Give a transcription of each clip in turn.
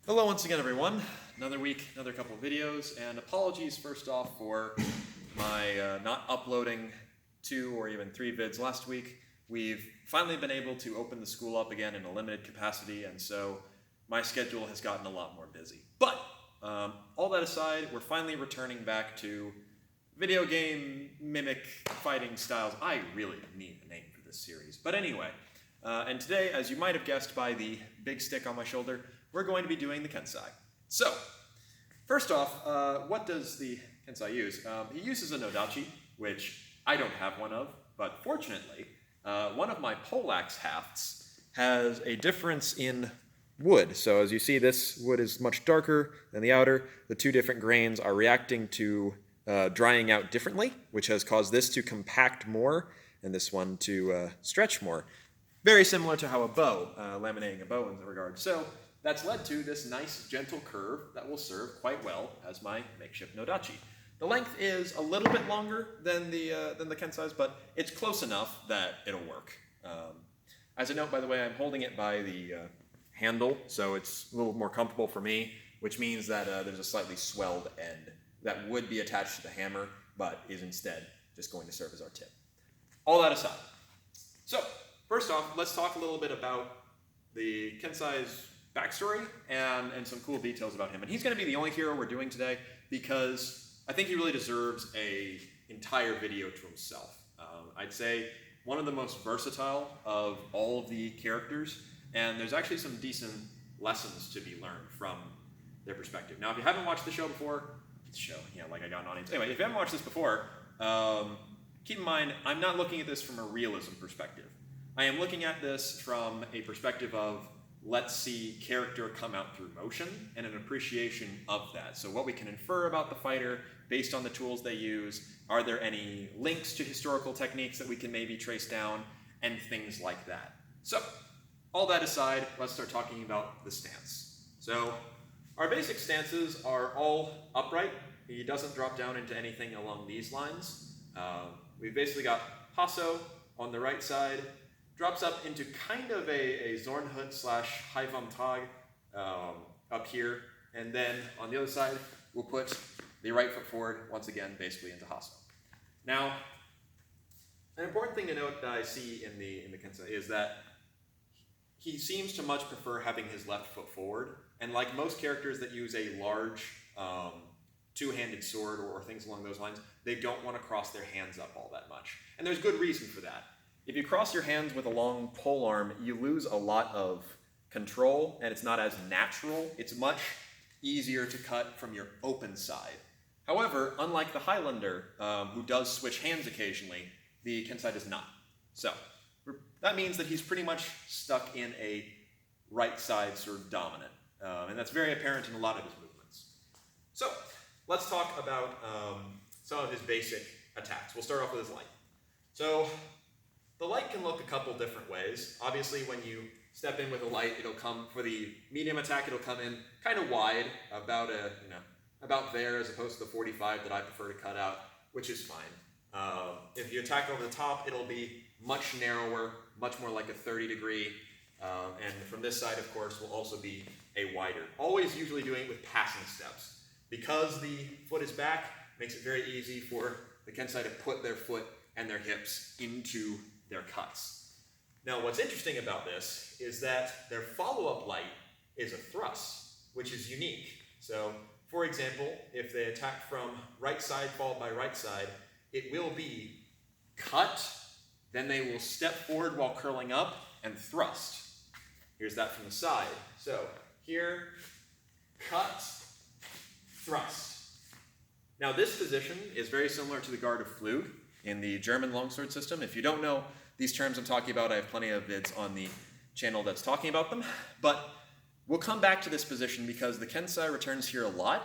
Hello once again, everyone. Another week, another couple of videos, and apologies first off for my not uploading 2 or even 3 vids last week. We've finally been able to open the school up again in a limited capacity, and so my schedule has gotten a lot more busy. But all that aside, we're finally returning back to video game mimic fighting styles. I really need a name for this series. But anyway, and today, as you might have guessed by the big stick on my shoulder, we're going to be doing the Kensei. So, first off, what does the Kensei use? He uses a Nodachi, which I don't have one of, but fortunately, one of my poleaxe hafts has a difference in wood. So as you see, this wood is much darker than the outer. The two different grains are reacting to drying out differently, which has caused this to compact more and this one to stretch more. Very similar to how a bow, laminating a bow in that regard. So that's led to this nice gentle curve that will serve quite well as my makeshift Nodachi. The length is a little bit longer than the Kensei's, but it's close enough that it'll work. As a note, by the way, I'm holding it by the handle, so it's a little more comfortable for me, which means that there's a slightly swelled end that would be attached to the hammer, but is instead just going to serve as our tip. All that aside. So, first off, let's talk a little bit about the Kensei's backstory and some cool details about him. And he's going to be the only hero we're doing today because I think he really deserves an entire video to himself. I'd say one of the most versatile of all of the characters, and there's actually some decent lessons to be learned from their perspective. Now, if you haven't watched the show before, like I got an audience. Anyway, if you haven't watched this before, keep in mind, I'm not looking at this from a realism perspective. I am looking at this from a perspective of let's see character come out through motion and an appreciation of that. So what we can infer about the fighter based on the tools they use, are there any links to historical techniques that we can maybe trace down, and things like that. So, all that aside, let's start talking about the stance. So, our basic stances are all upright. He doesn't drop down into anything along these lines. We've basically got Hasso on the right side, drops up into kind of a Zornhut / High Vom Tag up here, and then on the other side, we'll put the right foot forward, once again, basically into Hasso. Now, an important thing to note that I see in the Kensei is that he seems to much prefer having his left foot forward, and like most characters that use a large two-handed sword or things along those lines, they don't want to cross their hands up all that much. And there's good reason for that. If you cross your hands with a long pole arm, you lose a lot of control, and it's not as natural. It's much easier to cut from your open side. However, unlike the Highlander, who does switch hands occasionally, the Kensei does not. So, that means that he's pretty much stuck in a right side sort of dominant. And that's very apparent in a lot of his movements. So, let's talk about some of his basic attacks. We'll start off with his light. So, the light can look a couple different ways. Obviously, when you step in with a light, it'll come, for the medium attack, it'll come in kind of wide, about there, as opposed to the 45 that I prefer to cut out, which is fine. If you attack over the top, it'll be much narrower, much more like a 30 degree, and from this side, of course, will also be a wider. Always usually doing it with passing steps. Because the foot is back, makes it very easy for the Kensei to put their foot and their hips into their cuts. Now, what's interesting about this is that their follow-up light is a thrust, which is unique. So, for example, if they attack from right side followed by right side, it will be cut, then they will step forward while curling up, and thrust. Here's that from the side. So, here, cut, thrust. Now, this position is very similar to the guard of Flug in the German longsword system. If you don't know these terms I'm talking about, I have plenty of vids on the channel that's talking about them. But we'll come back to this position because the Kensei returns here a lot,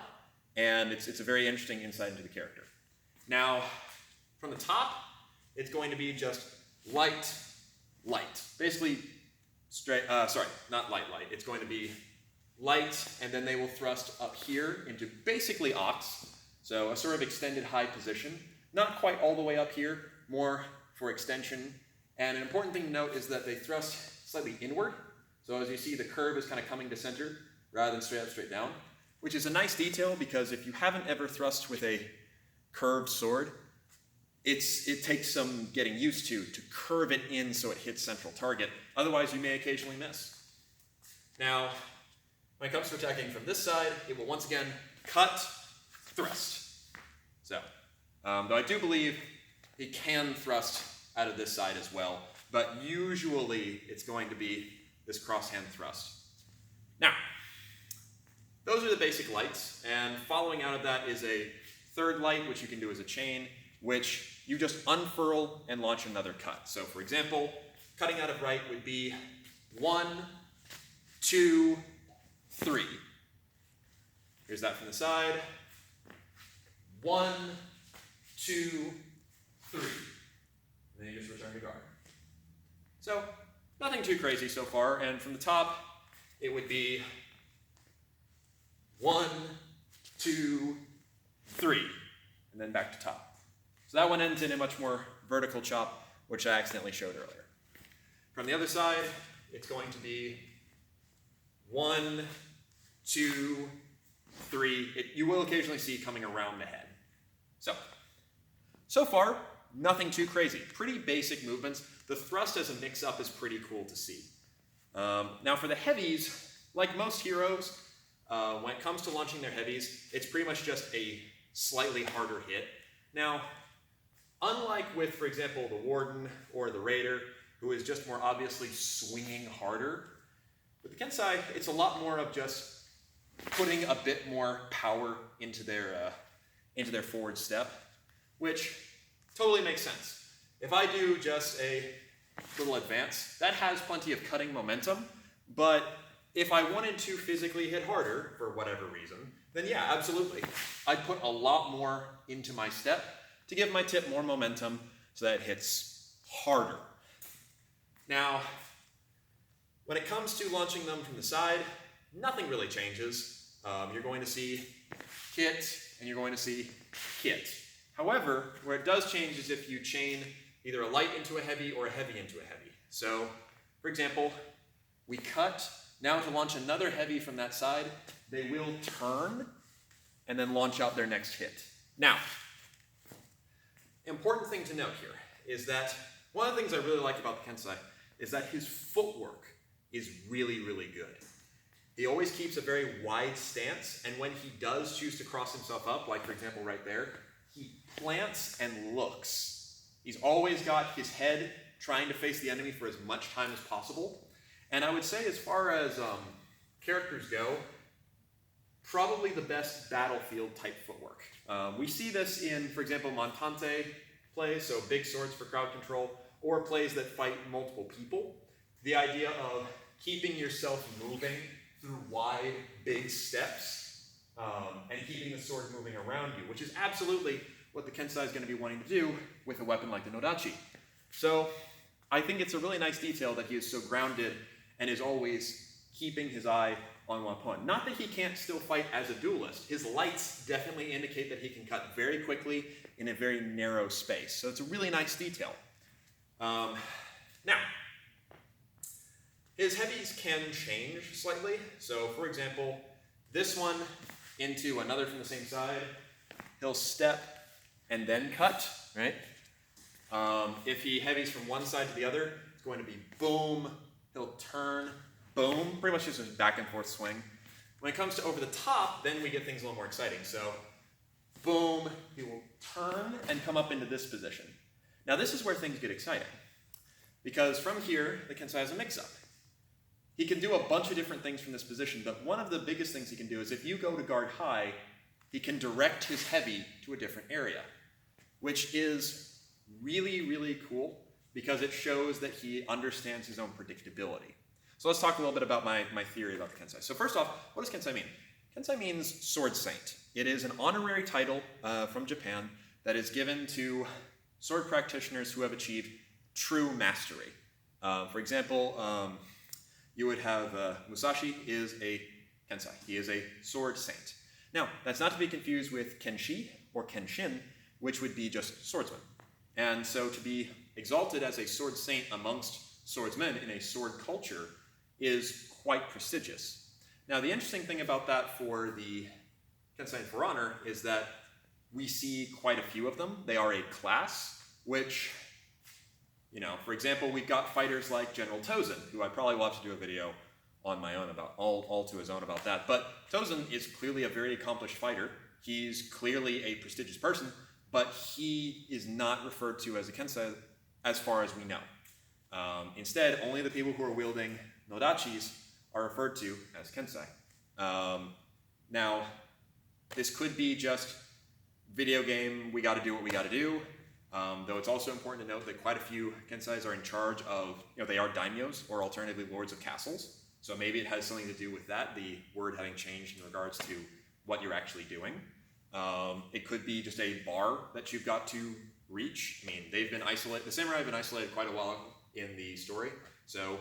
and it's a very interesting insight into the character. Now, from the top, it's going to be just light, light. Basically, not light. It's going to be light, and then they will thrust up here into basically ox, so a sort of extended high position. Not quite all the way up here, more for extension. And an important thing to note is that they thrust slightly inward. So as you see, the curve is kind of coming to center. rather than straight up, straight down, which is a nice detail because if you haven't ever thrust with a curved sword, it takes some getting used to curve it in so it hits central target. Otherwise, you may occasionally miss. Now, when it comes to attacking from this side, it will once again cut, thrust. So, though I do believe he can thrust out of this side as well, but usually it's going to be this cross-hand thrust. Now, those are the basic lights, and following out of that is a third light, which you can do as a chain, which you just unfurl and launch another cut. So for example, cutting out of right would be 1, 2, 3. Here's that from the side. 1, 2, 3. And then you just return to guard. So nothing too crazy so far, and from the top, it would be 1, 2, 3, and then back to top. So that one ends in a much more vertical chop, which I accidentally showed earlier. From the other side, it's going to be 1, 2, 3. You will occasionally see coming around the head. So far, nothing too crazy. Pretty basic movements. The thrust as a mix-up is pretty cool to see. Now for the heavies, like most heroes, when it comes to launching their heavies, it's pretty much just a slightly harder hit. Now, unlike with, for example, the Warden or the Raider, who is just more obviously swinging harder, with the Kensei, it's a lot more of just putting a bit more power into their forward step, which totally makes sense. If I do just a little advance, that has plenty of cutting momentum, but if I wanted to physically hit harder, for whatever reason, then yeah, absolutely. I'd put a lot more into my step to give my tip more momentum so that it hits harder. Now, when it comes to launching them from the side, nothing really changes. You're going to see hit, and you're going to see hit. However, where it does change is if you chain either a light into a heavy or a heavy into a heavy. So, for example, we cut. Now to launch another heavy from that side, they will turn and then launch out their next hit. Now, important thing to note here is that one of the things I really like about the Kensei is that his footwork is really, really good. He always keeps a very wide stance, and when he does choose to cross himself up, like for example right there, he plants and looks. He's always got his head trying to face the enemy for as much time as possible. And I would say as far as characters go, probably the best battlefield type footwork. We see this in, for example, Montante plays, so big swords for crowd control, or plays that fight multiple people. The idea of keeping yourself moving through wide, big steps, and keeping the sword moving around you, which is absolutely what the Kensei is going to be wanting to do with a weapon like the Nodachi. So I think it's a really nice detail that he is so grounded and is always keeping his eye on one opponent. Not that he can't still fight as a duelist. His lights definitely indicate that he can cut very quickly in a very narrow space. So it's a really nice detail. Now, his heavies can change slightly. So for example, this one into another from the same side, he'll step and then cut, right? If he heavies from one side to the other, it's going to be boom, he'll turn, boom, pretty much just a back and forth swing. When it comes to over the top, then we get things a little more exciting. So, boom, he will turn and come up into this position. Now this is where things get exciting, because from here, the Kensei has a mix-up. He can do a bunch of different things from this position, but one of the biggest things he can do is if you go to guard high, he can direct his heavy to a different area, which is really, really cool, because it shows that he understands his own predictability. So let's talk a little bit about my theory about the Kensei. So first off, what does Kensei mean? Kensei means sword saint. It is an honorary title from Japan that is given to sword practitioners who have achieved true mastery. For example, you would have Musashi is a Kensei. He is a sword saint. Now, that's not to be confused with Kenshi or Kenshin, which would be just swordsman. And so to be exalted as a sword saint amongst swordsmen in a sword culture is quite prestigious. Now, the interesting thing about that for the Kensei and For Honor is that we see quite a few of them. They are a class, which, for example, we've got fighters like General Tozen, who I probably will have to do a video on my own about, all to his own about that. But Tozen is clearly a very accomplished fighter. He's clearly a prestigious person, but he is not referred to as a Kensei as far as we know. Instead, only the people who are wielding Nodachis are referred to as Kensei. Now, this could be just video game, we gotta do what we gotta do, though it's also important to note that quite a few Kenseis are in charge of, they are daimyos, or alternatively lords of castles. So maybe it has something to do with that, the word having changed in regards to what you're actually doing. It could be just a bar that you've got to reach. I mean, they've been isolated, the samurai have been isolated quite a while in the story, so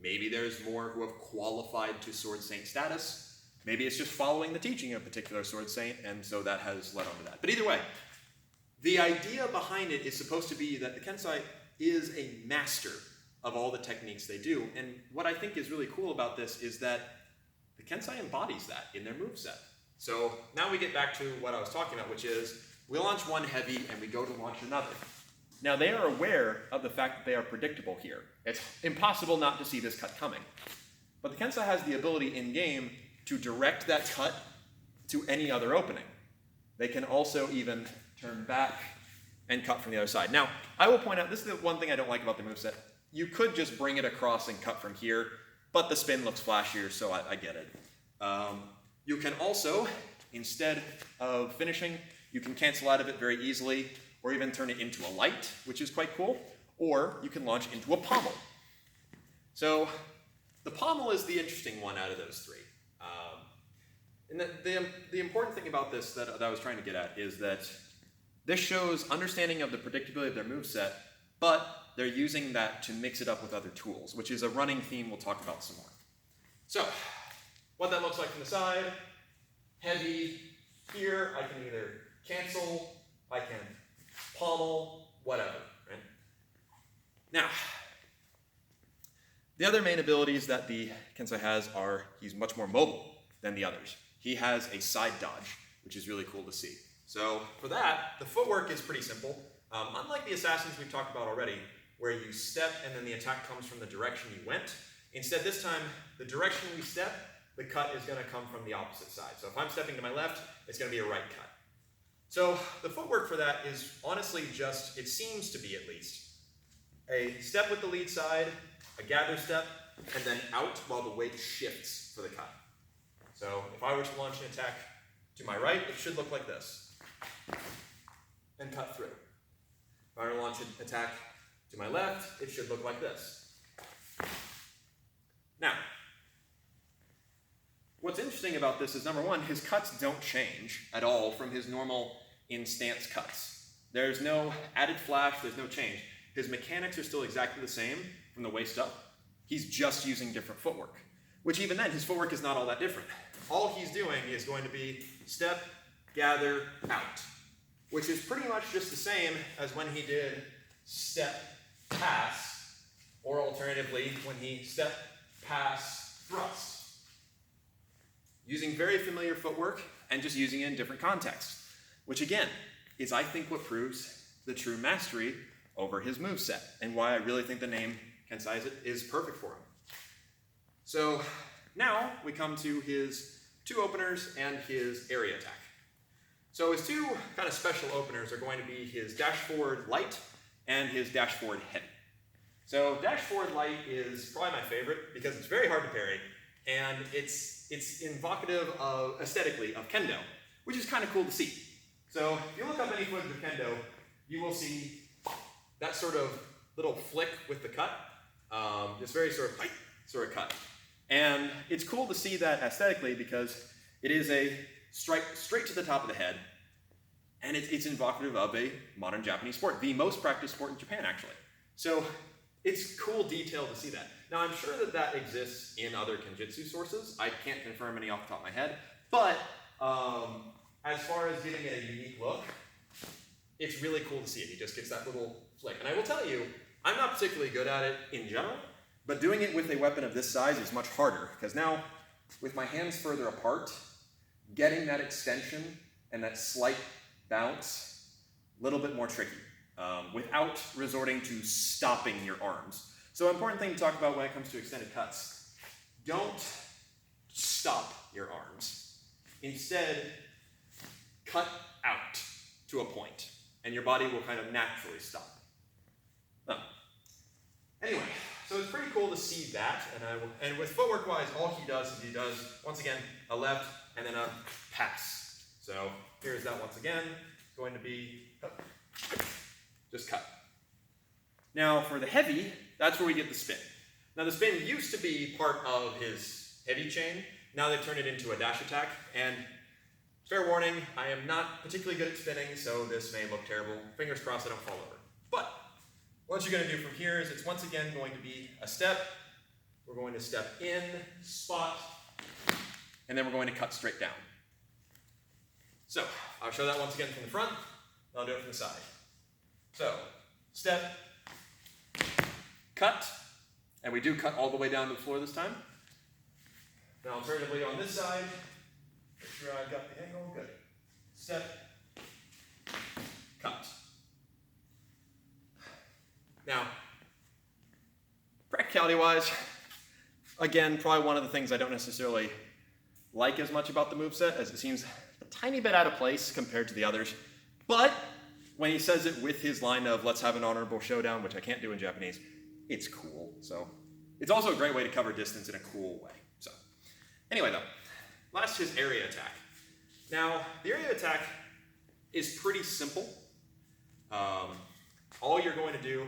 maybe there's more who have qualified to Sword Saint status. Maybe it's just following the teaching of a particular Sword Saint, and so that has led on to that. But either way, the idea behind it is supposed to be that the Kensei is a master of all the techniques they do, and what I think is really cool about this is that the Kensei embodies that in their moveset. So now we get back to what I was talking about, which is we launch one heavy and we go to launch another. Now they are aware of the fact that they are predictable here. It's impossible not to see this cut coming. But the Kensei has the ability in-game to direct that cut to any other opening. They can also even turn back and cut from the other side. Now, I will point out, this is the one thing I don't like about the moveset. You could just bring it across and cut from here, but the spin looks flashier, so I get it. You can also, instead of finishing, you can cancel out of it very easily, or even turn it into a light, which is quite cool, or you can launch into a pommel. So the pommel is the interesting one out of those three. And the important thing about this that I was trying to get at is that this shows understanding of the predictability of their moveset, but they're using that to mix it up with other tools, which is a running theme we'll talk about some more. So, what that looks like from the side, heavy, here I can either cancel, I can pommel, whatever, right? Now, the other main abilities that the Kensei has are he's much more mobile than the others. He has a side dodge, which is really cool to see. So for that, the footwork is pretty simple. Unlike the assassins we've talked about already, where you step and then the attack comes from the direction you went, instead this time, the direction we step, the cut is gonna come from the opposite side. So if I'm stepping to my left, it's gonna be a right cut. So the footwork for that is honestly just, it seems to be at least, a step with the lead side, a gather step, and then out while the weight shifts for the cut. So if I were to launch an attack to my right, it should look like this, and cut through. If I were to launch an attack to my left, it should look like this. Now, what's interesting about this is, number one, his cuts don't change at all from his normal in-stance cuts. There's no added flash, there's no change. His mechanics are still exactly the same from the waist up. He's just using different footwork, which even then, his footwork is not all that different. All he's doing is going to be step, gather, out, which is pretty much just the same as when he did step, pass, or alternatively, when he step, pass, thrust. Using very familiar footwork and just using it in different contexts, which again, is I think what proves the true mastery over his moveset, and why I really think the name Kensei is perfect for him. So now we come to his two openers and his area attack. So his two kind of special openers are going to be his dash forward light and his dash forward heavy. So dash forward light is probably my favorite because it's very hard to parry, and it's evocative of, aesthetically, of kendo, which is kind of cool to see. So if you look up any footage of kendo, you will see that sort of little flick with the cut, this very sort of cut. And it's cool to see that aesthetically because it is a strike straight to the top of the head, and it's evocative of a modern Japanese sport, the most practiced sport in Japan, actually. So it's cool detail to see that. Now, I'm sure that that exists in other Kenjutsu sources. I can't confirm any off the top of my head, but as far as giving it a unique look, it's really cool to see it. He just gets that little flick. And I will tell you, I'm not particularly good at it in general, but doing it with a weapon of this size is much harder, because now with my hands further apart, getting that extension and that slight bounce, a little bit more tricky, without resorting to stopping your arms. So an important thing to talk about when it comes to extended cuts, don't stop your arms. Instead, cut out to a point, and your body will kind of naturally stop. Anyway, so it's pretty cool to see that, and with footwork-wise, all he does is he does, once again, a left and then a pass. So here's that once again. It's going to be just cut. Now for the heavy, that's where we get the spin. Now the spin used to be part of his heavy chain. Now they've turned it into a dash attack, and fair warning, I am not particularly good at spinning, so this may look terrible. Fingers crossed I don't fall over. But what you're going to do from here is it's once again going to be a step. We're going to step in, spot, and then we're going to cut straight down. So I'll show that once again from the front, and I'll do it from the side. So step, cut, and we do cut all the way down to the floor this time. Now alternatively on this side, make sure I've got the angle, good. Step, cut. Now, practicality-wise, again, probably one of the things I don't necessarily like as much about the moveset, as it seems a tiny bit out of place compared to the others. But when he says it with his line of "let's have an honorable showdown," which I can't do in Japanese, it's cool. So it's also a great way to cover distance in a cool way. So anyway, though, last his area attack. Now the area attack is pretty simple. All you're going to do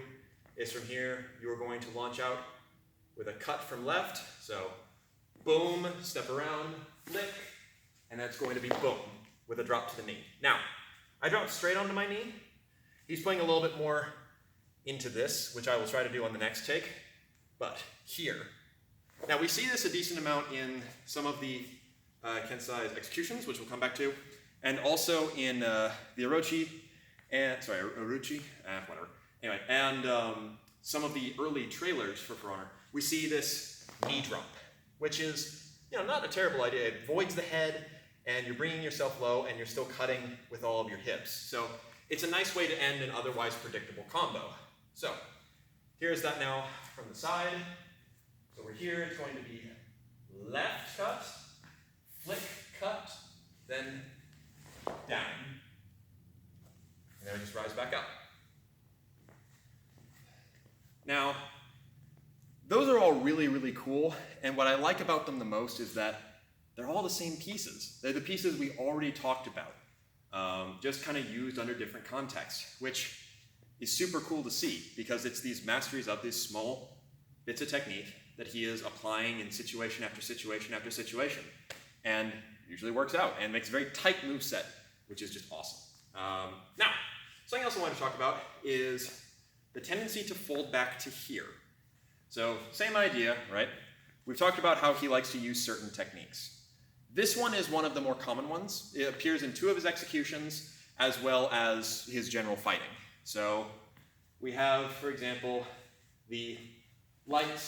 is from here, you're going to launch out with a cut from left. So boom, step around, flick, and that's going to be boom with a drop to the knee. Now, I dropped straight onto my knee. He's playing a little bit more into this, which I will try to do on the next take, but here. Now we see this a decent amount in some of the Kensei's executions, which we'll come back to, and also in the Uruchi, whatever. Anyway, and some of the early trailers for Honor, we see this knee drop, which is, not a terrible idea. It voids the head, and you're bringing yourself low, and you're still cutting with all of your hips. So it's a nice way to end an otherwise predictable combo. So here's that now from the side. So we're here, it's going to be left cut, flick cut, then down. And then we just rise back up. Now, those are all really, really cool, and what I like about them the most is that they're all the same pieces. They're the pieces we already talked about, just kind of used under different contexts, which is super cool to see, because it's these masteries of these small bits of technique that he is applying in situation after situation after situation, and usually works out, and makes a very tight moveset, which is just awesome. Now, something else I want to talk about is the tendency to fold back to here. So, same idea, right? We've talked about how he likes to use certain techniques. This one is one of the more common ones. It appears in 2 of his executions, as well as his general fighting. So, we have, for example, the light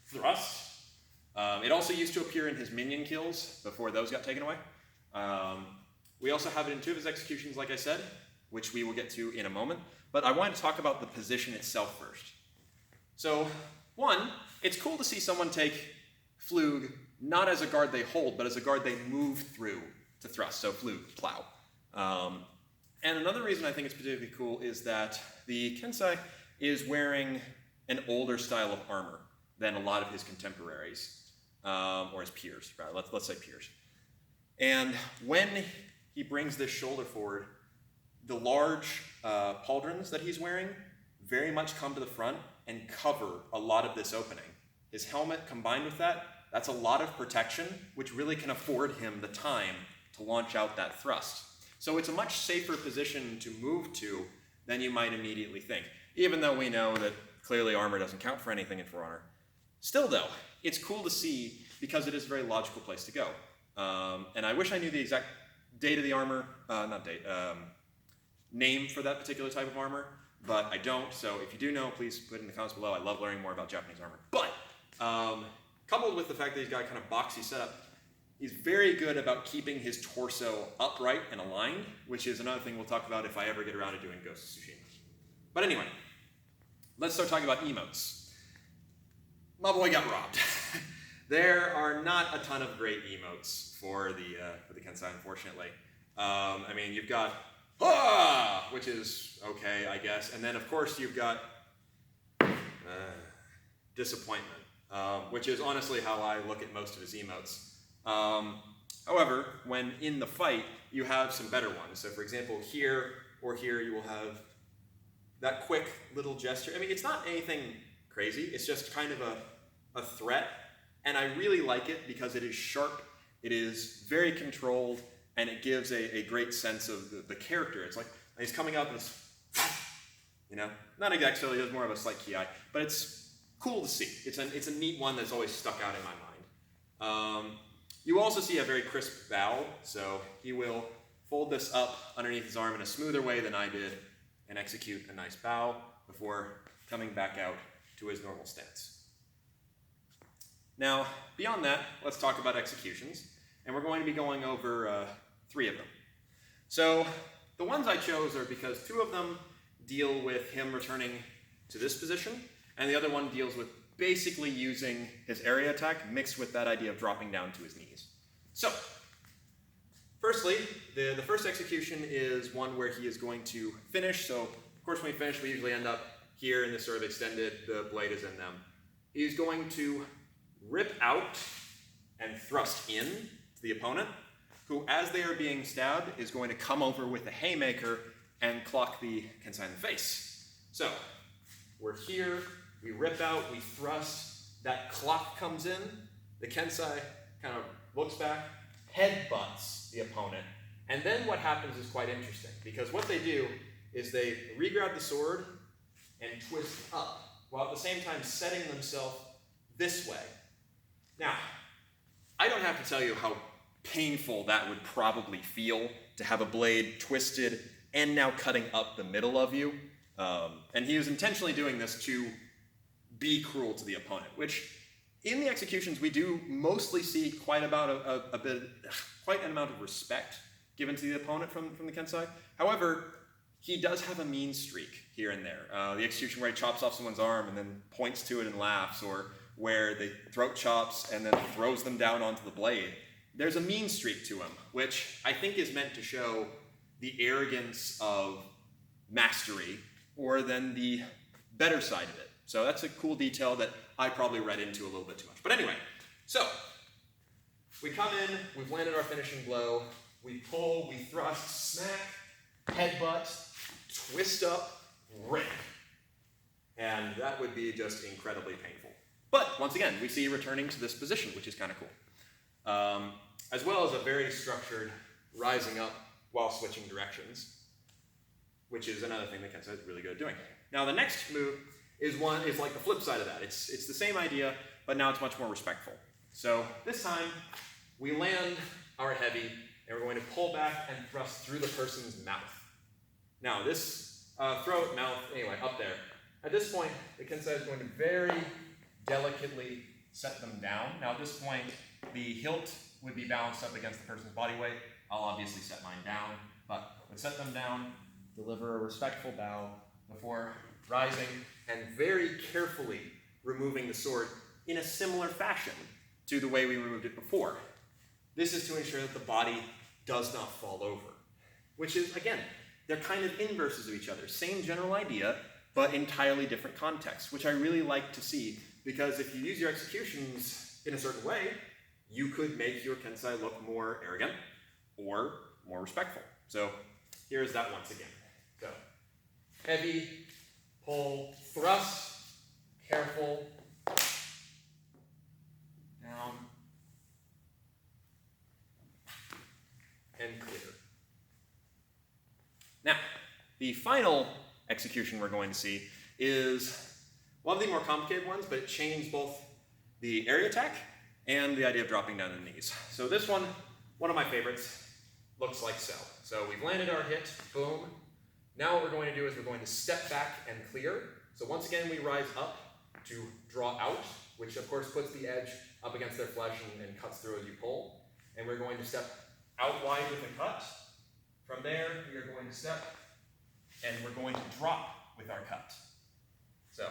thrust. It also used to appear in his minion kills before those got taken away. We also have it in 2 of his executions, like I said, which we will get to in a moment. But I wanted to talk about the position itself first. So, one, it's cool to see someone take flug not as a guard they hold, but as a guard they move through to thrust, so flug, plow. And another reason I think it's particularly cool is that the Kensei is wearing an older style of armor than a lot of his contemporaries, or his peers, rather, let's say peers. And when he brings this shoulder forward, the large pauldrons that he's wearing very much come to the front and cover a lot of this opening. His helmet combined with that, that's a lot of protection, which really can afford him the time to launch out that thrust. So it's a much safer position to move to than you might immediately think, even though we know that clearly armor doesn't count for anything in For Honor. Still though, it's cool to see because it is a very logical place to go. And I wish I knew the exact date of the armor, name for that particular type of armor, but I don't. So if you do know, please put it in the comments below. I love learning more about Japanese armor. But coupled with the fact that he's got kind of boxy setup, he's very good about keeping his torso upright and aligned, which is another thing we'll talk about if I ever get around to doing Ghost of Tsushima. But anyway, let's start talking about emotes. My boy got robbed. There are not a ton of great emotes for the Kensei, unfortunately. I mean, you've got "Ah!", which is okay, I guess, and then of course you've got disappointment, which is honestly how I look at most of his emotes. However, when in the fight, you have some better ones. So for example, here or here you will have that quick little gesture. I mean, it's not anything crazy, it's just kind of a threat, and I really like it because it is sharp, it is very controlled, and it gives a great sense of the character. It's like he's coming up and it's, you know, not exactly, it's more of a slight ki, but it's cool to see. It's a neat one that's always stuck out in my mind. You also see a very crisp bow, so he will fold this up underneath his arm in a smoother way than I did and execute a nice bow before coming back out to his normal stance. Now, beyond that, let's talk about executions, and we're going to be going over 3 of them. So, the ones I chose are because 2 of them deal with him returning to this position, and the other one deals with basically using his area attack mixed with that idea of dropping down to his knees. So, firstly, the first execution is one where he is going to finish. So, of course, when we finish, we usually end up here in this sort of extended, the blade is in them. He's going to rip out and thrust in to the opponent, who, as they are being stabbed, is going to come over with a haymaker and clock the Kensei in the face. So, we're here, we rip out, we thrust, that clock comes in, the Kensei kind of looks back, headbutts the opponent, and then what happens is quite interesting, because what they do is they re-grab the sword and twist up, while at the same time setting themselves this way. Now, I don't have to tell you how painful that would probably feel to have a blade twisted and now cutting up the middle of you. And he was intentionally doing this to be cruel to the opponent, which in the executions we do mostly see quite an amount of respect given to the opponent from the Kensei. However, he does have a mean streak here and there. The execution where he chops off someone's arm and then points to it and laughs, or where they throat chops and then throws them down onto the blade. There's a mean streak to him, which I think is meant to show the arrogance of mastery, or then the better side of it. So that's a cool detail that I probably read into a little bit too much. But anyway, so we come in, we've landed our finishing blow, we pull, we thrust, smack, headbutt, twist up, rip. And that would be just incredibly painful. But once again, we see returning to this position, which is kind of cool. As well as a very structured rising up while switching directions, which is another thing that Kensei is really good at doing. Now the next move is like the flip side of that. It's the same idea, but now it's much more respectful. So this time, we land our heavy, and we're going to pull back and thrust through the person's mouth. Now this throat, mouth, anyway, up there. At this point, the Kensei is going to very delicately set them down. Now at this point, the hilt would be balanced up against the person's body weight. I'll obviously set mine down, but would set them down, deliver a respectful bow before rising and very carefully removing the sword in a similar fashion to the way we removed it before. This is to ensure that the body does not fall over, which is, again, they're kind of inverses of each other. Same general idea, but entirely different context, which I really like to see, because if you use your executions in a certain way, you could make your Kensei look more arrogant or more respectful. So here's that once again. So heavy, pull, thrust, careful, down, and clear. Now, the final execution we're going to see is one of the more complicated ones, but it chains both the area attack and the idea of dropping down to the knees. So this one of my favorites, looks like so. So we've landed our hit, boom. Now what we're going to do is we're going to step back and clear. So once again, we rise up to draw out, which of course puts the edge up against their flesh and cuts through as you pull. And we're going to step out wide with a cut. From there, we are going to step, and we're going to drop with our cut. So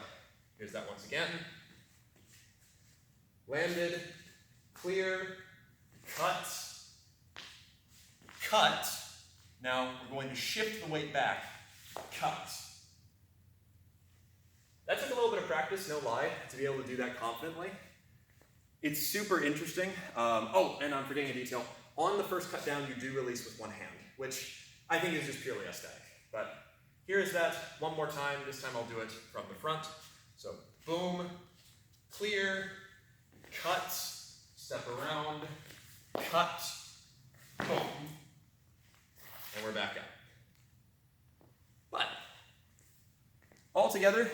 here's that once again. Landed, clear, cut, cut. Now we're going to shift the weight back, cut. That took a little bit of practice, no lie, to be able to do that confidently. It's super interesting. Oh, and I'm forgetting a detail. On the first cut down, you do release with one hand, which I think is just purely aesthetic. But here is that one more time. This time I'll do it from the front. So boom, clear, cut, step around, cut, boom, and we're back up. But altogether,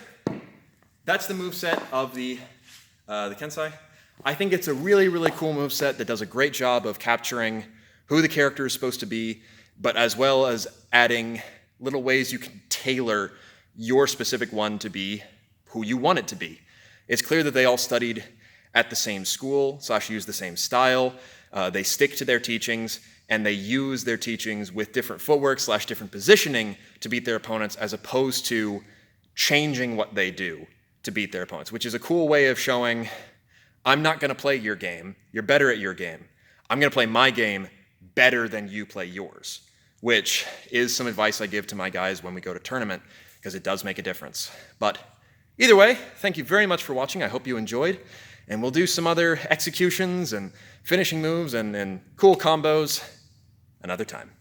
that's the moveset of the Kensei. I think it's a really, really cool moveset that does a great job of capturing who the character is supposed to be, but as well as adding little ways you can tailor your specific one to be who you want it to be. It's clear that they all studied at the same school, / use the same style. They stick to their teachings, and they use their teachings with different footwork / different positioning to beat their opponents, as opposed to changing what they do to beat their opponents, which is a cool way of showing, I'm not going to play your game. You're better at your game. I'm going to play my game better than you play yours, which is some advice I give to my guys when we go to tournament, because it does make a difference. But either way, thank you very much for watching. I hope you enjoyed, and we'll do some other executions and finishing moves and cool combos another time.